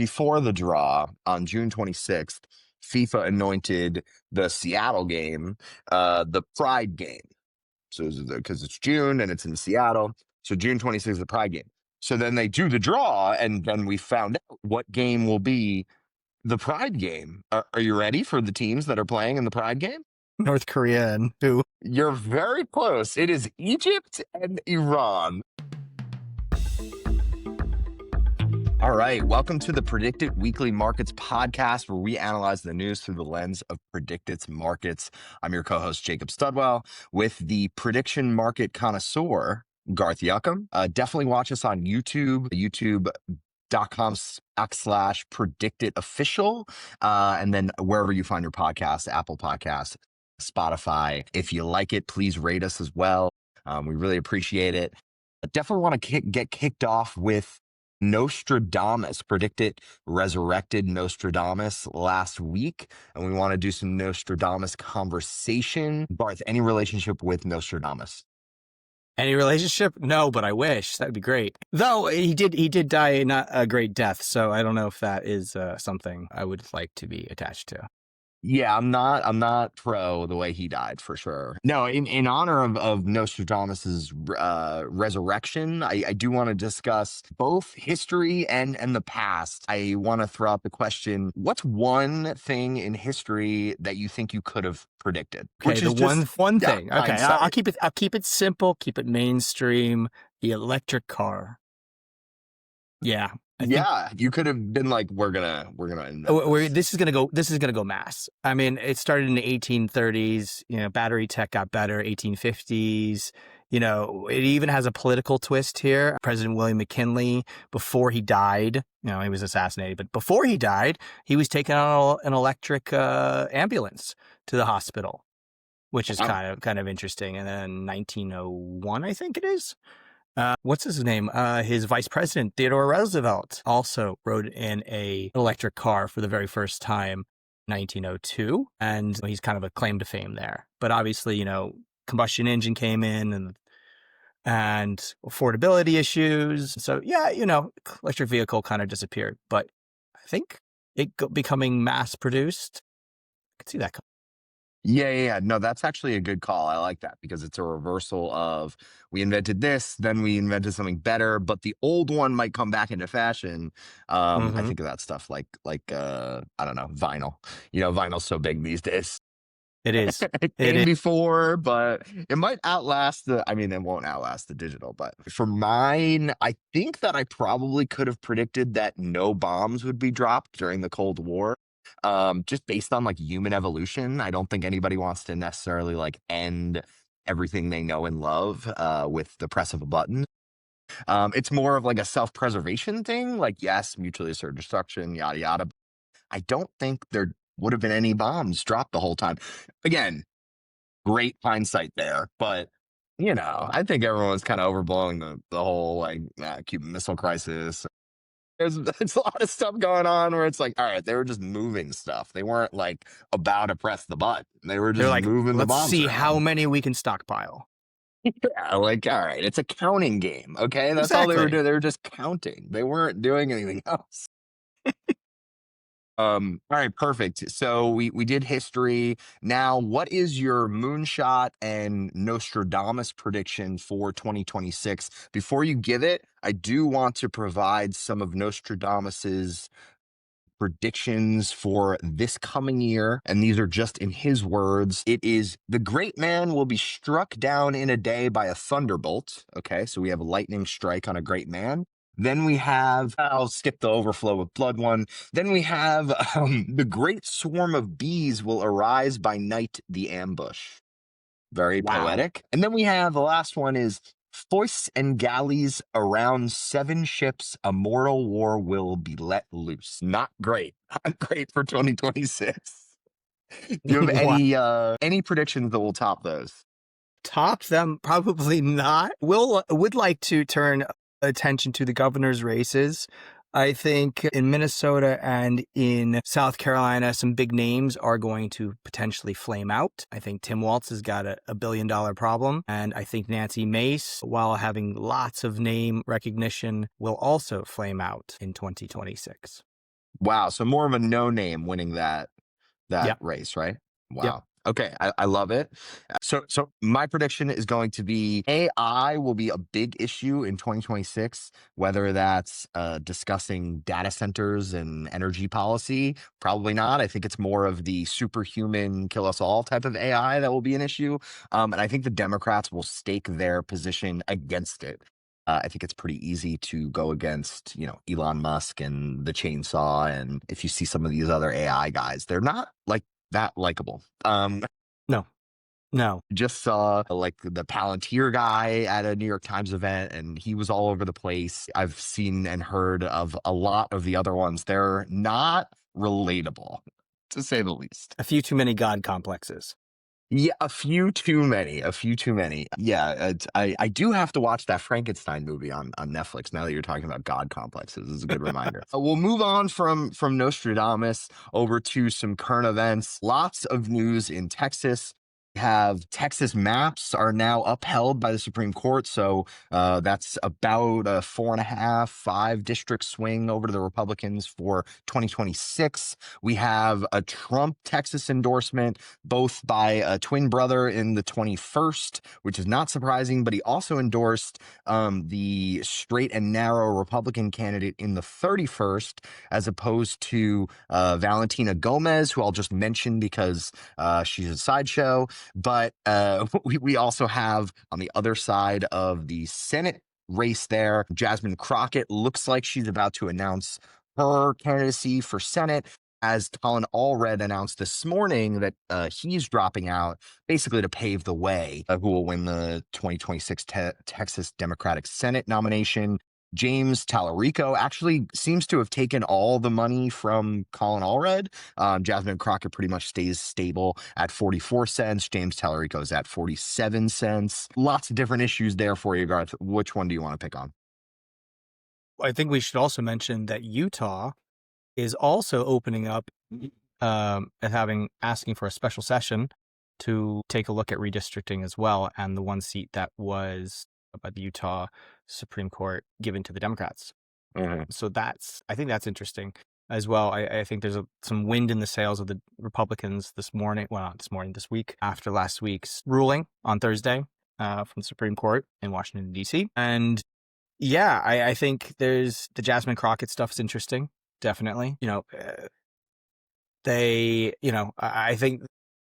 before the draw on June 26th, FIFA anointed the Seattle game the Pride game. So because it's June and it's in Seattle, so June 26th is the Pride game. So then they do the draw, and then we found out what game will be the Pride game. Are you ready for the teams that are playing in the Pride game? North Korea and who? You're very close. It is Egypt and Iran. All right. Welcome to the Predicted Weekly Markets podcast, where we analyze the news through the lens of Predicted's markets. I'm your co-host, Jacob Studwell, with the prediction market connoisseur, Garth. Definitely watch us on YouTube, youtube.com/predictedofficial, and then wherever you find your podcasts, Apple Podcasts, Spotify. If you like it, please rate us as well. We really appreciate it. I definitely want to get kicked off with Nostradamus. Predicted resurrected Nostradamus last week, and we want to do some Nostradamus conversation. Garth, any relationship with Nostradamus? Any relationship? No, but I wish. That'd be great. Though he did die not a great death, so I don't know if that is something I would like to be attached to. Yeah, I'm not pro the way he died, for sure. No, in honor of Nostradamus's resurrection, I do want to discuss both history and the past. I want to throw out the question: what's one thing in history that you think you could have predicted? Okay, Which the is one thing. Okay, hindsight. I'll keep it simple, keep it mainstream. The electric car. Yeah. You could have been like, we're gonna invent This is gonna go mass. I mean, it started in the 1830s. Battery tech got better. 1850s. It even has a political twist here. President William McKinley, before he died, he was assassinated, but before he died, he was taking on an electric ambulance to the hospital, which is kind of interesting. And then 1901, I think it is. What's his name? His vice president, Theodore Roosevelt, also rode in an electric car for the very first time, 1902. And he's kind of a claim to fame there. But obviously, combustion engine came in and affordability issues. So yeah, electric vehicle kind of disappeared. But I think it becoming mass produced, I could see that. Yeah. No, that's actually a good call. I like that because it's a reversal of, we invented this, then we invented something better, but the old one might come back into fashion. I think of that stuff like I don't know, vinyl. Vinyl's so big these days. It is. It came before, but it might outlast it won't outlast the digital. But for mine, I think that I probably could have predicted that no bombs would be dropped during the Cold War. Just based on human evolution. I don't think anybody wants to necessarily end everything they know and love with the press of a button. It's more of a self-preservation thing. Yes, mutually assured destruction, yada yada. I don't think there would have been any bombs dropped the whole time. Again, great hindsight there, but I think everyone's kind of overblowing the whole Cuban Missile Crisis. There's a lot of stuff going on where it's all right, they were just moving stuff. They weren't about to press the button. They were just moving the bombs. Let's see around. how many we can stockpile. Yeah, all right, it's a counting game. Okay, that's all they were doing. They were just counting. They weren't doing anything else. All right, perfect. So we did history. Now, what is your moonshot and Nostradamus prediction for 2026? Before you give it, I do want to provide some of Nostradamus's predictions for this coming year, and these are just in his words. It is: the great man will be struck down in a day by a thunderbolt. Okay, so we have a lightning strike on a great man. Then we have, I'll skip the overflow with blood one. Then we have the great swarm of bees will arise by night, the ambush. Very poetic. And then we have the last one is: foists and galleys around 7 ships, a mortal war will be let loose. Not great. Not great for 2026. Do you have any predictions that will top those? Top them? Probably not. Would like to turn attention to the governor's races. I think in Minnesota and in South Carolina, some big names are going to potentially flame out. I think Tim Walz has got a $1 billion problem. And I think Nancy Mace, while having lots of name recognition, will also flame out in 2026. Wow. So more of a no name winning that Yeah. race, right? Yep. Wow. Okay, I love it. So my prediction is going to be AI will be a big issue in 2026, whether that's discussing data centers and energy policy. Probably not. I think it's more of the superhuman kill us all type of AI that will be an issue. And I think the Democrats will stake their position against it. I think it's pretty easy to go against, Elon Musk and the chainsaw. And if you see some of these other AI guys, they're not like that likable. No, no. Just saw like the Palantir guy at a New York Times event, and he was all over the place. I've seen and heard of a lot of the other ones. They're not relatable, to say the least. A few too many God complexes. Yeah, a few too many. A few too many. Yeah, I do have to watch that Frankenstein movie on Netflix. Now that you're talking about God complexes, this is a good reminder. We'll move on from Nostradamus over to some current events. Lots of news in Texas. Have Texas maps are now upheld by the Supreme Court, so that's about a 4.5, 5 district swing over to the Republicans for 2026. We have a Trump Texas endorsement both by a twin brother in the 21st, which is not surprising, but he also endorsed the straight and narrow Republican candidate in the 31st, as opposed to Valentina Gomez, who I'll just mention because she's a sideshow. But we also have on the other side of the Senate race there, Jasmine Crockett looks like she's about to announce her candidacy for Senate, as Colin Allred announced this morning that he's dropping out basically to pave the way who will win the 2026 Texas Democratic Senate nomination. James Tallarico actually seems to have taken all the money from Colin Allred. Jasmine Crockett pretty much stays stable at 44 cents. James Tallarico is at 47 cents. Lots of different issues there for you, Garth. Which one do you want to pick on? I think we should also mention that Utah is also opening up and asking for a special session to take a look at redistricting as well, and the one seat that was by the Utah Supreme Court given to the Democrats. Mhm. So I think that's interesting as well. I think there's some wind in the sails of the Republicans this morning. Well, not this morning, this week, after last week's ruling on Thursday from the Supreme Court in Washington, D.C. And yeah, I think there's the Jasmine Crockett stuff is interesting. Definitely. I think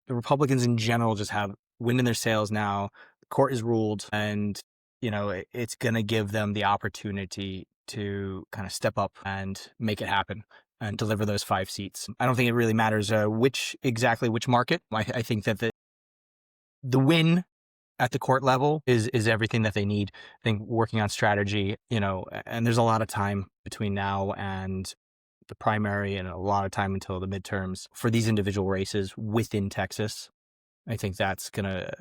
the Republicans in general just have wind in their sails now. The court has ruled, and, it's going to give them the opportunity to kind of step up and make it happen and deliver those 5 seats. I don't think it really matters which market. I think that the win at the court level is everything that they need. I think working on strategy, and there's a lot of time between now and the primary and a lot of time until the midterms for these individual races within Texas. I think that's going to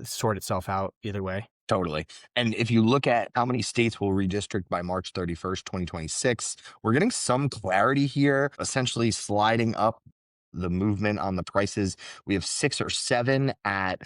sort itself out either way. Totally. And if you look at how many states will redistrict by March 31st, 2026, we're getting some clarity here, essentially sliding up the movement on the prices. We have 6 or 7 at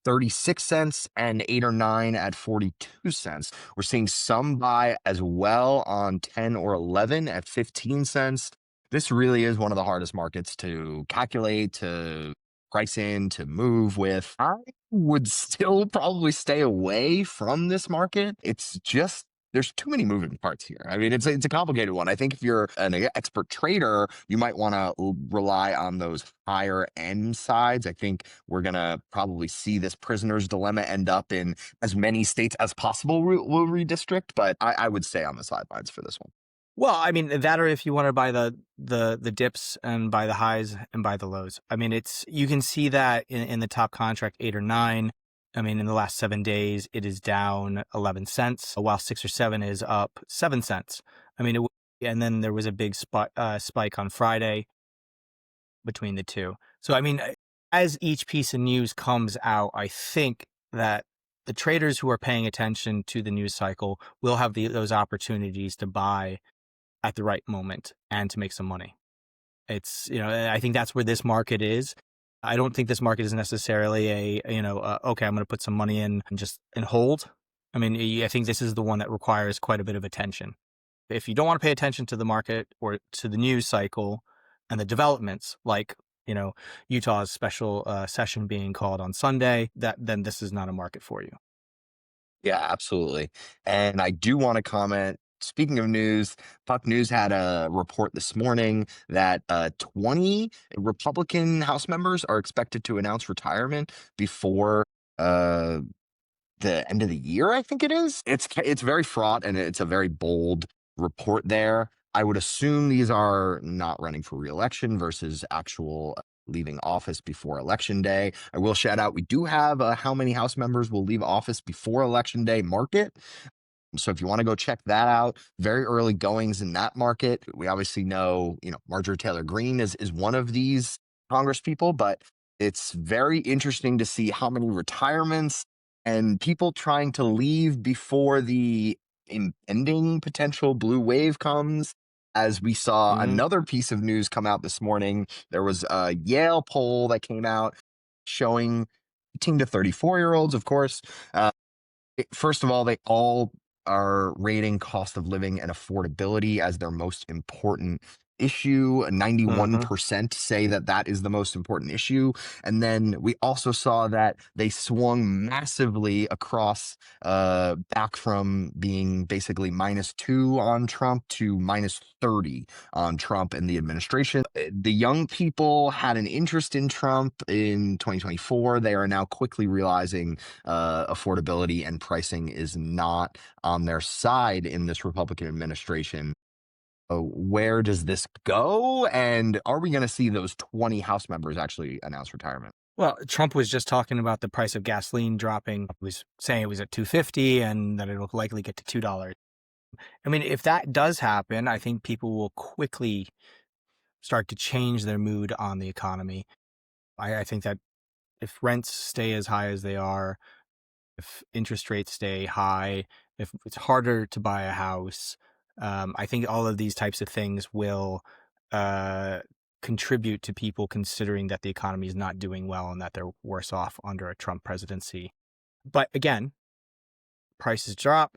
36 cents and 8 or 9 at 42 cents. We're seeing some buy as well on 10 or 11 at 15 cents. This really is one of the hardest markets to calculate, to price in, to move with. I would still probably stay away from this market. It's just there's too many moving parts here. I mean, it's a complicated one. I think if you're an expert trader, you might want to rely on those higher end sides. I think we're going to probably see this prisoner's dilemma end up in as many states as possible will redistrict, but I would stay on the sidelines for this one. Well, I mean, that, or if you want to buy the dips and buy the highs and buy the lows. I mean, you can see that in the top contract 8 or 9. I mean, in the last 7 days, it is down 11 cents, while 6 or 7 is up 7 cents. I mean, and then there was a big spike on Friday between the two. So, I mean, as each piece of news comes out, I think that the traders who are paying attention to the news cycle will have those opportunities to buy at the right moment and to make some money. It's, I think that's where this market is. I don't think this market is necessarily okay, I'm going to put some money in and hold. I mean, I think this is the one that requires quite a bit of attention. If you don't want to pay attention to the market or to the news cycle and the developments, like, Utah's special session being called on Sunday, then this is not a market for you. Yeah, absolutely. And I do want to comment. Speaking of news, Puck News had a report this morning that 20 Republican House members are expected to announce retirement before uh, the end of the year, I think it is. It's very fraught and it's a very bold report there. I would assume these are not running for reelection versus actual leaving office before election day. I will shout out, we do have a how many House members will leave office before election day market. So if you want to go check that out, very early goings in that market. We obviously know, Marjorie Taylor Greene is one of these Congress people, but it's very interesting to see how many retirements and people trying to leave before the impending potential blue wave comes. As we saw Mm-hmm. another piece of news come out this morning, there was a Yale poll that came out showing 18 to 34-year-olds, of course, first of all, they all are rating cost of living and affordability as their most important issue. Mm-hmm. 91% say that that is the most important issue. And then we also saw that they swung massively across, back from being basically -2 on Trump to -30 on Trump and the administration. The young people had an interest in Trump in 2024. They are now quickly realizing affordability and pricing is not on their side in this Republican administration. Where does this go? And are we going to see those 20 House members actually announce retirement? Well, Trump was just talking about the price of gasoline dropping. He was saying it was at $2.50 and that it'll likely get to $2. I mean, if that does happen, I think people will quickly start to change their mood on the economy. I think that if rents stay as high as they are, if interest rates stay high, if it's harder to buy a house, I think all of these types of things will uh, contribute to people considering that the economy is not doing well and that they're worse off under a Trump presidency. But again, prices drop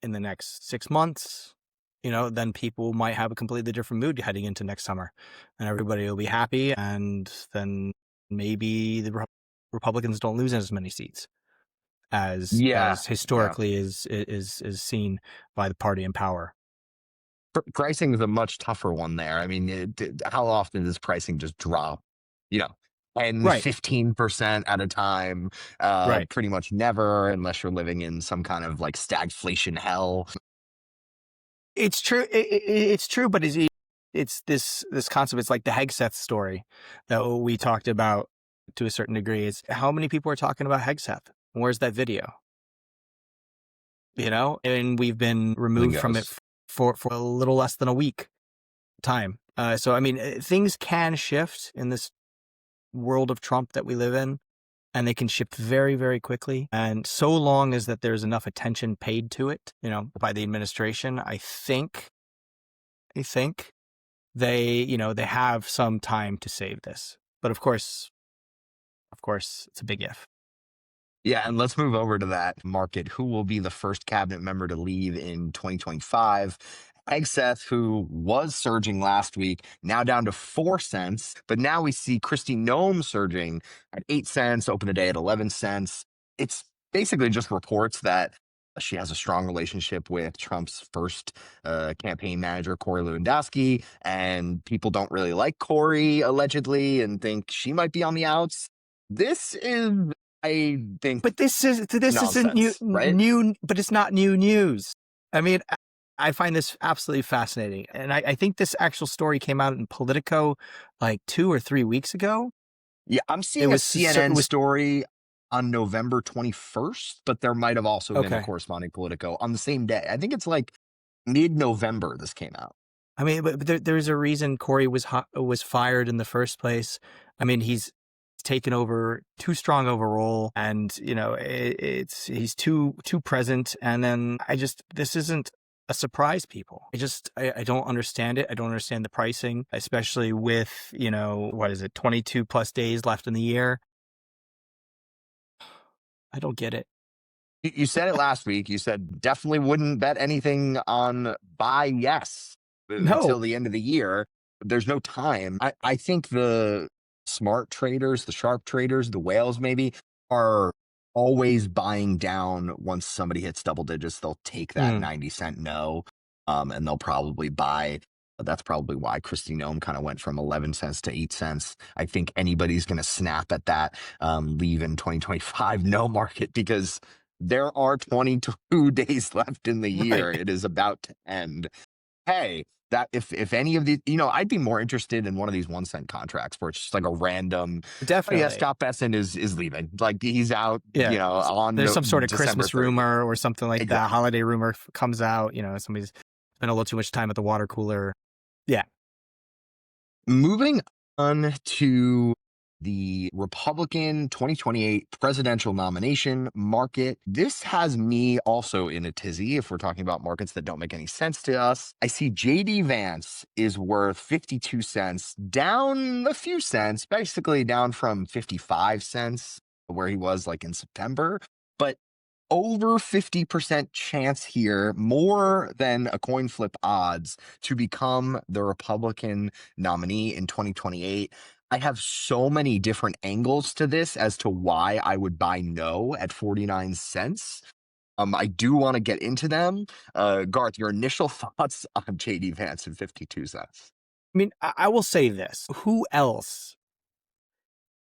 in the next 6 months, then people might have a completely different mood heading into next summer, and everybody will be happy, and then maybe the Republicans don't lose as many seats as Yeah, as yeah. historically is seen by the party in power. Pricing is a much tougher one there. I mean, how often does pricing just drop? You know, 10, Right, 15% at a time. right. Pretty much never, unless you're living in some kind of like stagflation hell. It's true. It's true, but it's this concept. It's like the Hegseth story that we talked about to a certain degree. Is how many people are talking about Hegseth? Where's that video? And we've been Everything removed from it goes. for a little less than a week time. So I mean, things can shift in this world of Trump that we live in, and they can shift very, very quickly. And so long as that there's enough attention paid to it, by the administration, I think they have some time to save this. But of course, it's a big if. Yeah, and let's move over to that market. Who will be the first cabinet member to leave in 2025? Hegseth, who was surging last week, now down to 4 cents. But now we see Kristi Noem surging at 8 cents, open the day at 11 cents. It's basically just reports that she has a strong relationship with Trump's first campaign manager, Corey Lewandowski, and people don't really like Corey allegedly and think she might be on the outs. This is, I think, But this isn't new, nonsense, right? but it's not new news. I mean, I find this absolutely fascinating, and I think this actual story came out in Politico like 2 or 3 weeks ago. Yeah, I'm It seeing a was it CNN was story on November 21st, but there might have also been a okay. corresponding Politico on the same day. I think it's like mid-November this came out. I mean, but there's a reason Corey was fired in the first place. I mean, he's taken over too strong of a role, and he's too present. And then this isn't a surprise, people. I don't understand it. I don't understand the pricing, especially with what is it, 22 plus days left in the year. I don't get it. You said it last week. You said definitely wouldn't bet anything on buy yes until No. the end of the year. There's no time. I think the smart traders, the sharp traders, the whales maybe are always buying down once somebody hits double digits. They'll take that Mm, 90-cent no, and they'll probably buy. That's probably why Christy Nome kind of went from 11 cents to 8 cents. I think anybody's going to snap at that leave in 2025 no market because there are 22 days left in the right. year. It is about to end. Hey, that if any of these, I'd be more interested in one of these 1 cent contracts where it's just like a random. Oh yeah, Definitely. Scott Besson is leaving. Like he's out. Yeah. On There's some sort of December Christmas 30th. rumor or something like that. Exactly. Holiday rumor comes out. Somebody's spent a little too much time at the water cooler. Yeah. Moving on to the Republican 2028 presidential nomination market. This has me also in a tizzy if we're talking about markets that don't make any sense to us. I see JD Vance is worth 52 cents, down a few cents, basically down from 55 cents where he was like in September. But over 50% chance here, more than a coin flip odds, to become the Republican nominee in 2028. I have so many different angles to this as to why I would buy no at 49 cents. I do want to get into them. Garth, your initial thoughts on JD Vance at 52 cents? I mean, I will say this. Who else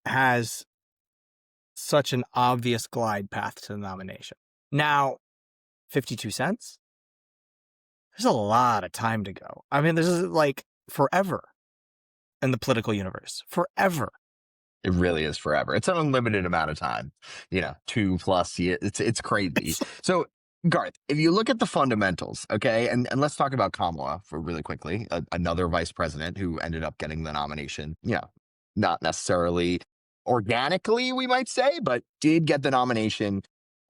has such an obvious glide path to the nomination? Now, 52 cents? There's a lot of time to go. I mean, this is like forever in the political universe. Forever. It really is forever. It's an unlimited amount of time, 2+ years. It's crazy. It's, So, Garth, if you look at the fundamentals, okay, and let's talk about Kamala for really quickly, another vice president who ended up getting the nomination. Not necessarily organically, we might say, but did get the nomination,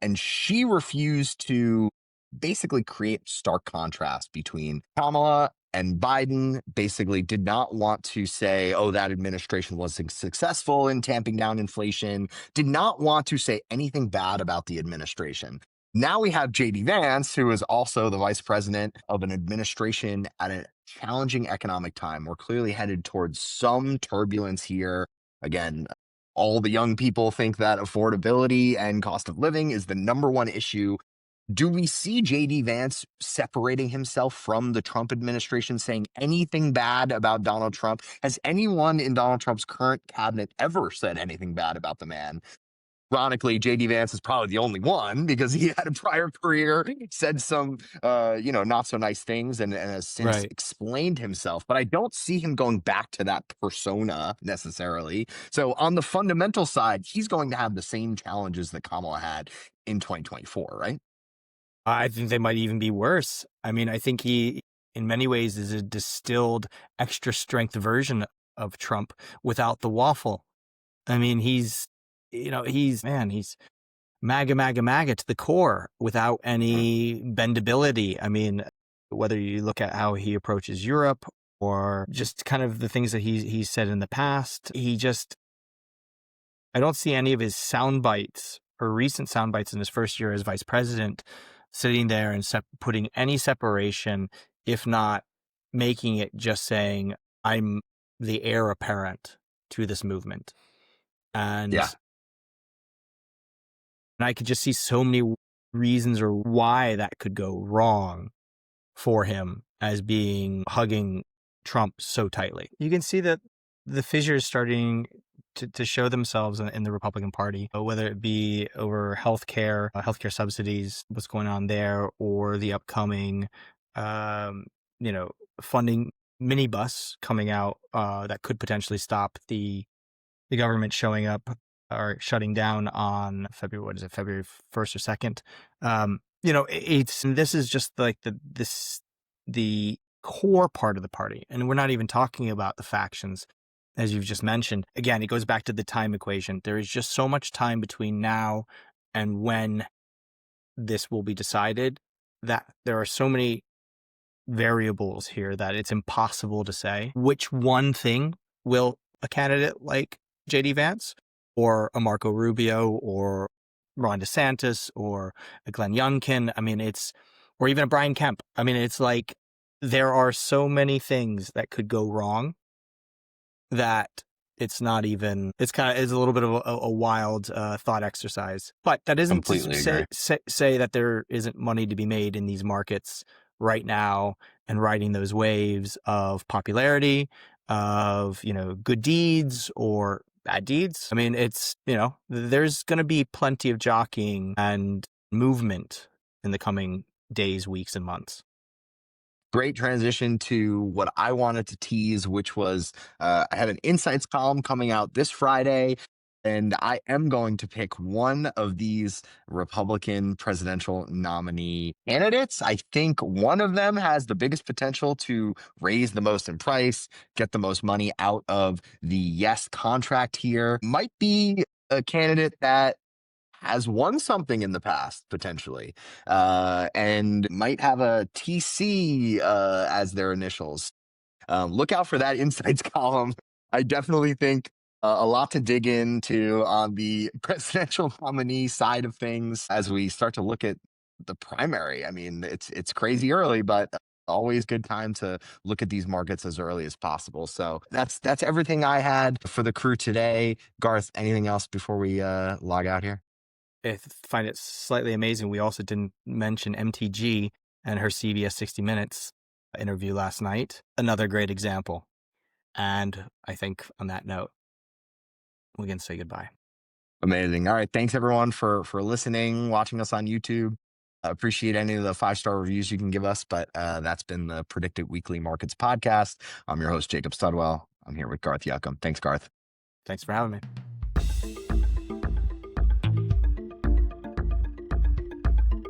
and she refused to basically create stark contrast between Kamala and Biden. Basically did not want to say, oh, that administration wasn't successful in tamping down inflation, did not want to say anything bad about the administration. Now we have JD Vance, who is also the vice president of an administration at a challenging economic time. We're clearly headed towards some turbulence here. Again, all the young people think that affordability and cost of living is the number one issue. Do we see JD Vance separating himself from the Trump administration, saying anything bad about Donald Trump? Has anyone in Donald Trump's current cabinet ever said anything bad about the man? Ironically, JD Vance is probably the only one because he had a prior career, said some, not so nice things, and has since right. explained himself. But I don't see him going back to that persona necessarily. So on the fundamental side, he's going to have the same challenges that Kamala had in 2024, right? I think they might even be worse. I mean, I think he, in many ways, is a distilled extra strength version of Trump without the waffle. I mean, he's MAGA, MAGA, MAGA to the core without any bendability. I mean, whether you look at how he approaches Europe or just kind of the things that he's said in the past, I don't see any of his sound bites or recent sound bites in his first year as vice president sitting there and putting any separation, if not making it just saying, I'm the heir apparent to this movement. Yeah. And I could just see so many reasons or why that could go wrong for him as being hugging Trump so tightly. You can see that the fissures starting to show themselves in the Republican Party, whether it be over healthcare subsidies, what's going on there, or the upcoming, funding minibus coming out that could potentially stop the government showing up or shutting down on February 1st or 2nd. This is just like the core part of the party. And we're not even talking about the factions, as you've just mentioned. Again, it goes back to the time equation. There is just so much time between now and when this will be decided that there are so many variables here that it's impossible to say which one thing will a candidate like JD Vance or a Marco Rubio or Ron DeSantis or a Glenn Youngkin. I mean, or even a Brian Kemp. I mean, it's like there are so many things that could go wrong that it's not even, it's a little bit of a wild thought exercise. But that isn't to Completely agree. say that there isn't money to be made in these markets right now and riding those waves of popularity, of, good deeds or bad deeds. I mean, there's going to be plenty of jockeying and movement in the coming days, weeks, and months. Great transition to what I wanted to tease, which was I had an insights column coming out this Friday, and I am going to pick one of these Republican presidential nominee candidates. I think one of them has the biggest potential to raise the most in price, get the most money out of the yes contract here. Might be a candidate that has won something in the past potentially, and might have a TC as their initials. Look out for that insights column. I definitely think a lot to dig into on the presidential nominee side of things as we start to look at the primary. I mean, it's crazy early, but always good time to look at these markets as early as possible. So that's everything I had for the crew today. Garth, anything else before we log out here? I find it slightly amazing. We also didn't mention MTG and her CBS 60 Minutes interview last night. Another great example. And I think on that note, we can say goodbye. Amazing. All right. Thanks everyone for listening, watching us on YouTube. I appreciate any of the 5-star reviews you can give us, but that's been the Predicted Weekly Markets podcast. I'm your host, Jacob Studwell. I'm here with Garth Yuckham. Thanks, Garth. Thanks for having me.